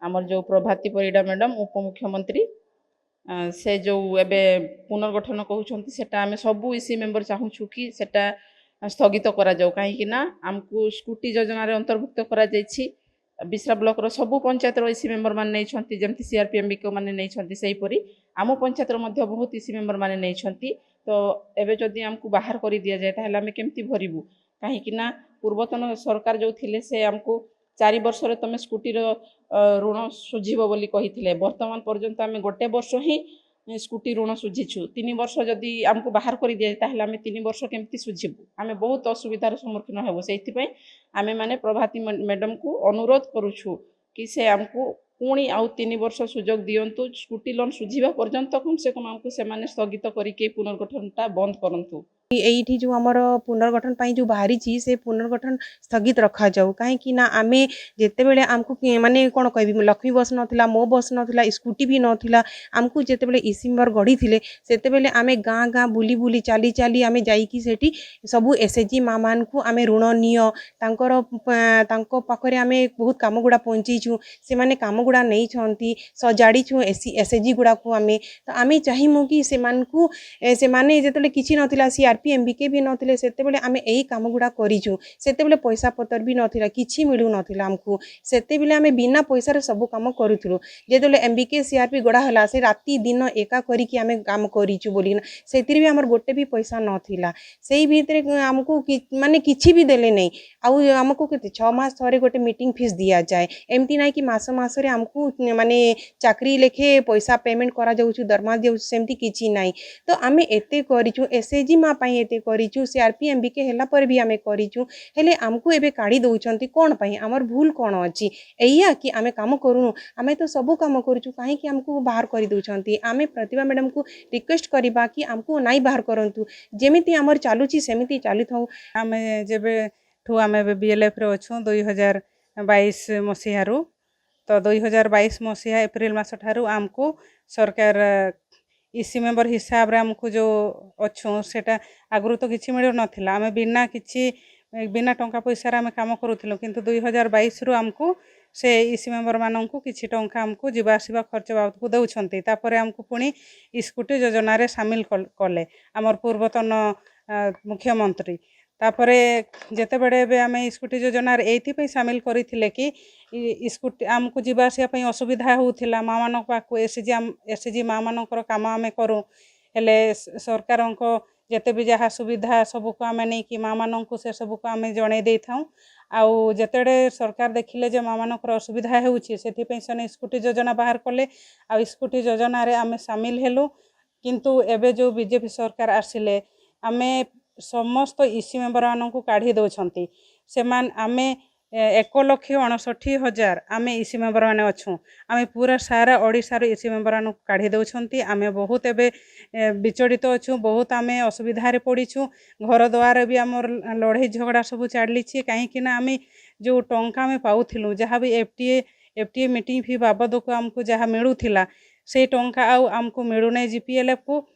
आमर जो प्रभाती परिडा मैडम उपमुख्यमंत्री से जो एबे पुनर्गठन कहउछंती सेटा आमे सबु इसी मेंबर चाहूछु कि सेटा स्थगित करा जाऊ काहे ना आमको स्कूटी योजना रे अंतर्भुक्त करा जायछि बिसरा ब्लॉक रो सबु पंचायत रो इसी मेंबर मान नै छंती जेमति सीआरपीएम को माने नै छंती सेही परी आम पंचायत रो मध्य बहुत इसी मेंबर माने नै छंती तो एबे जदि आमको बाहर करि दिया जाय ताहले आमे केमति भरिबु काहे कि ना पूर्वतन सरकार जो थिले से आमको 4 वर्ष रे तमे स्कूटी रो ऋण सुझिबो बोली कहिथिले वर्तमान पर्यंत आमे गोटे वर्ष ही स्कूटी ऋण सुझिछु 3 वर्ष जदि आमको बाहर करि दिया ताहले आमे 3 वर्ष केमति सुझिबु आमे बहुत असुविधार सम्मुखीन हेबो सेहि पई आमे माने प्रभाती मैडम को अनुरोध करूछु कि से आमको पुणी आउ 3 वर्ष सुजोग दियंतु स्कूटी लोन सुझिबा पर्यंत कम से कम आमको से माने स्थगित करिके पुनर्गठनटा बंद करंतु एठी जो हमर पुनर्गठन पाई जो बाहरी छी से पुनर्गठन स्थगित रखा जाऊ काहे कि ना आमे जेते बेले हमको माने कोन कहबी लक्ष्मी बस नथिला मो बस नथिला स्कूटी भी नथिला हमको जेते बेले इसिमर गढ़ी थिले सेते बेले आमे गां गां बुली बुली चाली चाली आमे जाई कि सेठी सबु एसएचजी मा मान को आमे ऋण नियो तांको पाखरे आमे बहुत काम गुडा पहुंची छु से माने काम गुडा नै छंती सजाडी छु एसएचजी गुडा को आमे तो आमे चाहिमु कि से मान को से माने जेते किछि नथिला सीआरपीएम बीके भी नथिले सेते बेले आमे एही काम गुडा करिछु सेते बेले पैसा पतर भी नथिला किछि मिलु नथिला हमको सेते बेले आमे बिना पैसा रे सब काम करूथुलु जेतेले एमबीके सीआरपी गडा हला से राती दिन एका करी कि आमे काम करिछु बोली ना सेतिर भी हमर गोटे भी पैसा नथिला सेही भीतरे हमको माने किछि भी देले नै आउ हमको केते 6 मास थरे गोटे मीटिंग फीस दिया जाए एमती नै कि मास मास रे हमको माने चाकरी लेखे पैसा पेमेंट करा जाउछु दरमा देउ सेमती किछि नै तो आमे एते करिछु एसएचजी मा पाई एते करिछु सीआरपीएम बीके हेला पर भी आमे करिछु हेले हमको एबे काढी दउछंती कोन पाई हमर भूल कोन अछि एया कि आमे काम करूनु आमे तो सब काम करिछु काहे कि हमको बाहर करि दउछंती आमे प्रतिभा मैडम को रिक्वेस्ट करिबा कि हमको नाइ बाहर करंतु जेमिति हमर चालुची सेमिति चालि थाउ आमे जेबे ठू आमे बीएलएफ रे अछु 2022 मसिहारु तो 2022 मसिहा एप्रिल मास ठारू हमको सरकार इसी मेंबर हिसाब रे हमको जो अच्छु सेटा आगुरु तो किछि मिल नथिला आमे बिना टंका पैसा रे आमे काम करूथिलु किंतु 2022 रु हमको से इसी मेंबर माननकु किछि टंका हमको जीवा आसीबा खर्च बाबत को दउछंती तापरे हमको पुणी स्कूटी योजना रे शामिल कले हमर पूर्वतन मुख्यमंत्री तापरे जेते बड़े बे आमे स्कूटी योजना रे एथि पे शामिल करिथिले कि स्कूटी हमको जीवा आसिया पई असुविधा होउथिला मा मानक पाकु एसएचजी मा मानकर काम आमे करू हेले सरकारंको जेते भी जहा सुविधा सब को आमे नै कि मा माननकु से सब को आमे जणे देई थाउ आउ जेतेडे सरकार देखिले जे मा मानकर असुविधा हेउछि सेथि पे सने स्कूटी योजना बाहर कले आ स्कूटी योजना रे आमे शामिल हेलु किंतु एबे जो बीजेपी सरकार आसिले आमे समस्त इसी मेंबर माननकु काढी दउछंती सेमान आमे 1,69,000 आमे इसी मेंबर माने अछु आमे पूरा सारा ओडिसा रो इसी मेंबर माननकु काढी दउछंती आमे बहुत एबे विचलित अछु बहुत आमे असुविधा रे पडिछु घर द्वार भी हमर लड़ाई झगड़ा सब चाडली छी काहे कि ना आमे जो टंका में पाउथिलु जहा भी एफटीए मीटिंग फी बाबद को हमको जहा मिलुथिला से टंका आउ हमको मिलु नै जीपीएलएफ को